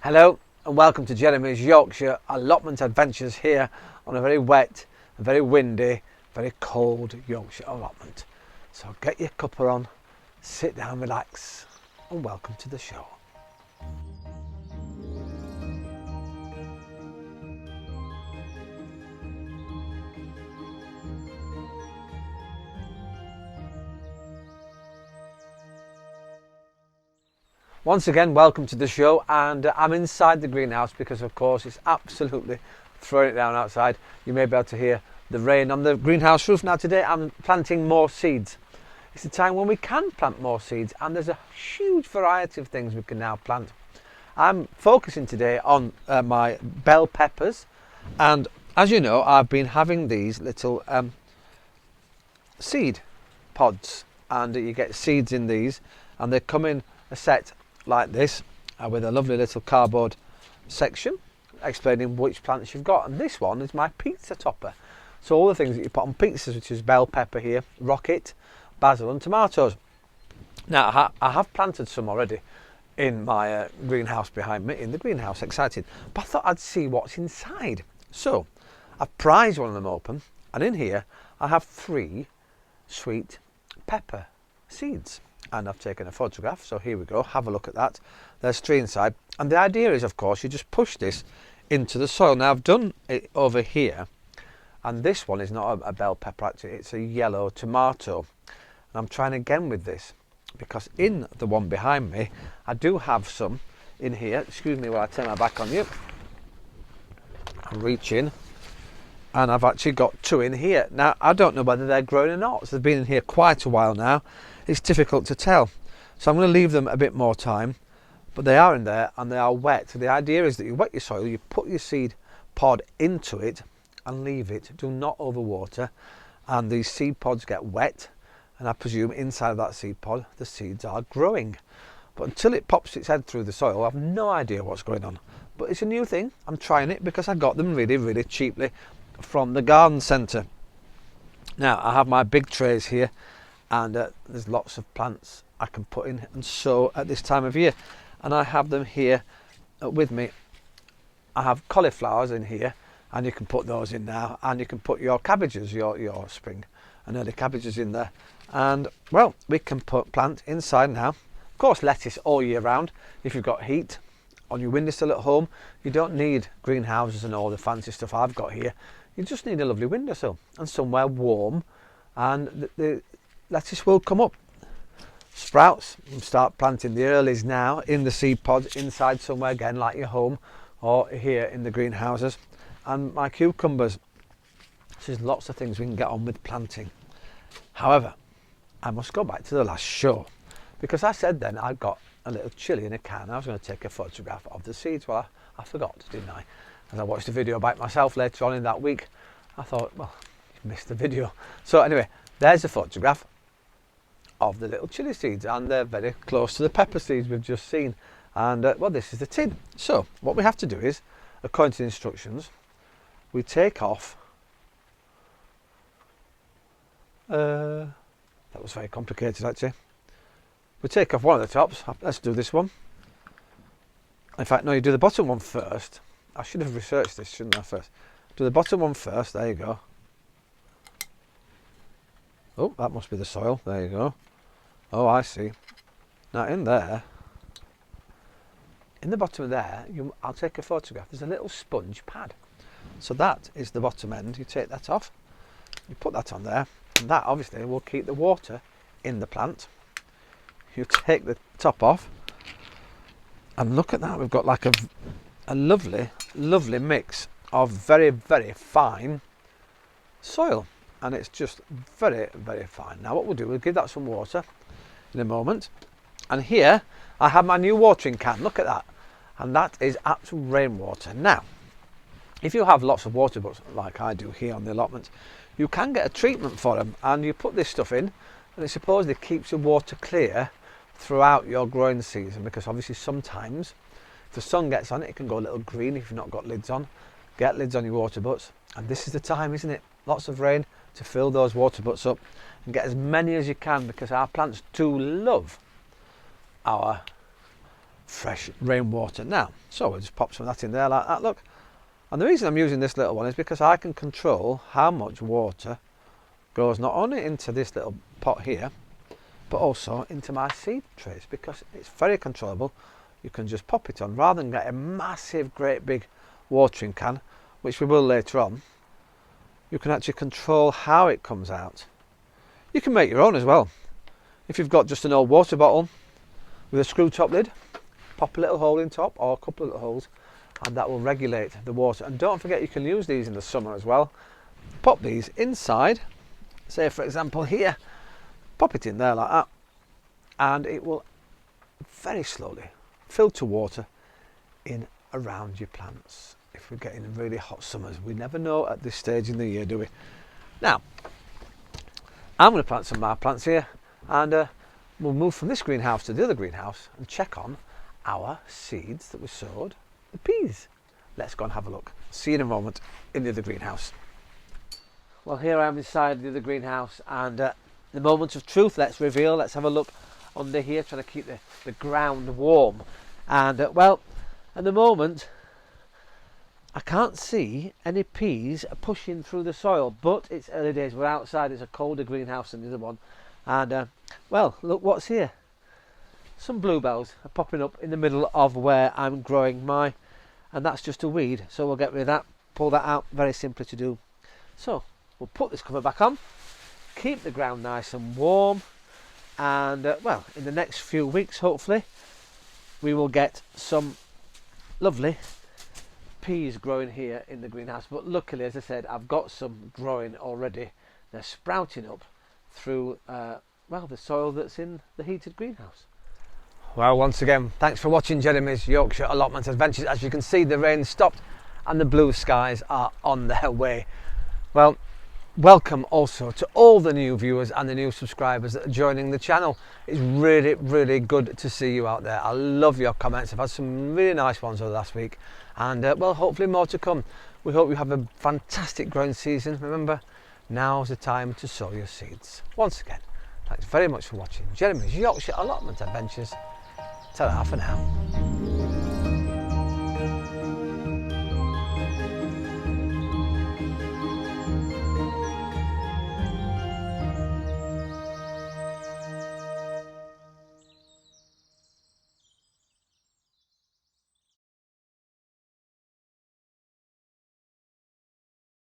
Hello and welcome to Jeremy's Yorkshire allotment adventures here on a very wet, very windy, very cold Yorkshire allotment. So get your cuppa on, sit down, relax and welcome to the show. Once again, welcome to the show, and I'm inside the greenhouse because of course it's absolutely throwing it down outside. You may be able to hear the rain on the greenhouse roof. Now today I'm planting more seeds. It's a time when we can plant more seeds and there's a huge variety of things we can now plant. I'm focusing today on my bell peppers, and as you know I've been having these little seed pods, and you get seeds in these and they come in a set like this with a lovely little cardboard section explaining which plants you've got. And this one is my pizza topper, so all the things that you put on pizzas, which is bell pepper here, rocket, basil and tomatoes. Now I have planted some already in my greenhouse behind me, in the greenhouse, excited, but I thought I'd see what's inside. So I've prized one of them open, and in here I have 3 sweet pepper seeds. And I've taken a photograph, so here we go, have a look at that. There's 3 inside, and the idea is of course you just push this into the soil. Now I've done it over here, and this one is not a bell pepper actually, it's a yellow tomato, and I'm trying again with this because in the one behind me I do have some in here. Excuse me while I turn my back on you. I reach in and I've actually got 2 in here. Now I don't know whether they're growing or not, so they've been in here quite a while now. It's difficult to tell, so I'm going to leave them a bit more time, but they are in there and they are wet. So the idea is that you wet your soil, you put your seed pod into it and leave it. Do not overwater, and these seed pods get wet, and I presume inside of that seed pod the seeds are growing. But until it pops its head through the soil, I have no idea what's going on. But it's a new thing, I'm trying it because I got them really cheaply from the garden centre. Now I have my big trays here, and there's lots of plants I can put in and sow at this time of year, and I have them here with me. I have cauliflowers in here, and you can put those in now, and you can put your cabbages, your spring and early cabbages in there, and well, we can plant inside now. Of course, lettuce all year round. If you've got heat on your windowsill at home, you don't need greenhouses and all the fancy stuff I've got here. You just need a lovely windowsill and somewhere warm, and the lettuce will come up. Sprouts, you start planting the earlies now in the seed pods inside somewhere again, like your home or here in the greenhouses. And my cucumbers, there's lots of things we can get on with planting. However, I must go back to the last show, because I said then I'd got a little chilli in a can. I was going to take a photograph of the seeds. Well, I forgot, didn't I? As I watched the video about myself later on in that week, I thought, well, you've missed the video. So anyway, there's a photograph of the little chilli seeds, and they're very close to the pepper seeds we've just seen. And well, this is the tin. So what we have to do is, according to the instructions, we take off that was very complicated actually. We take off one of the tops. Let's do this one. In fact, no, you do the bottom one first. I should have researched this, shouldn't I, first? Do the bottom one first. There you go. Oh, that must be the soil. There you go. Oh, I see. Now in there, in the bottom of there, I'll take a photograph. There's a little sponge pad. So that is the bottom end. You take that off. You put that on there. And that obviously will keep the water in the plant. You take the top off. And look at that. We've got like a lovely mix of very fine soil. And it's just very fine. Now what we'll do, we'll give that some water in a moment. And here I have my new watering can. Look at that. And that is actual rainwater. Now, if you have lots of water butts like I do here on the allotment, you can get a treatment for them, and you put this stuff in, and it supposedly keeps your water clear throughout your growing season, because obviously sometimes if the sun gets on it, it can go a little green if you've not got lids on. Get lids on your water butts, and this is the time, isn't it? Lots of rain to fill those water butts up and get as many as you can, because our plants do love our fresh rainwater now. So we'll just pop some of that in there like that, look. And the reason I'm using this little one is because I can control how much water goes not only into this little pot here, but also into my seed trays, because it's very controllable. You can just pop it on rather than get a massive, great big watering can, which we will later on. You can actually control how it comes out. You can make your own as well. If you've got just an old water bottle with a screw top lid, pop a little hole in top or a couple of little holes, and that will regulate the water. And don't forget, you can use these in the summer as well. Pop these inside, say for example here, pop it in there like that, and it will very slowly filter water in around your plants. If we're getting really hot summers, we never know at this stage in the year, do we? Now, I'm going to plant some of my plants here, and we'll move from this greenhouse to the other greenhouse and check on our seeds that we sowed, the peas. Let's go and have a look. See you in a moment in the other greenhouse. Well, here I am inside the other greenhouse, and the moment of truth, let's reveal. Let's have a look under here, trying to keep the ground warm. And well, at the moment I can't see any peas pushing through the soil, but it's early days. We're outside. It's a colder greenhouse than the other one, and well, look what's here. Some bluebells are popping up in the middle of where I'm growing my, and that's just a weed, so we'll get rid of that, pull that out. Very simply to do. So we'll put this cover back on, keep the ground nice and warm, and well, in the next few weeks hopefully we will get some lovely peas growing here in the greenhouse. But luckily, as I said, I've got some growing already. They're sprouting up through well, the soil that's in the heated greenhouse. Well, once again, thanks for watching Jeremy's Yorkshire Allotment Adventures. As you can see, the rain stopped and the blue skies are on their way. Well, welcome also to all the new viewers and the new subscribers that are joining the channel. It's really good to see you out there. I love your comments. I've had some really nice ones over the last week, and well, hopefully more to come. We hope you have a fantastic growing season. Remember, now's the time to sow your seeds. Once again, thanks very much for watching Jeremy's Yorkshire Allotment Adventures. Ta-ra for now.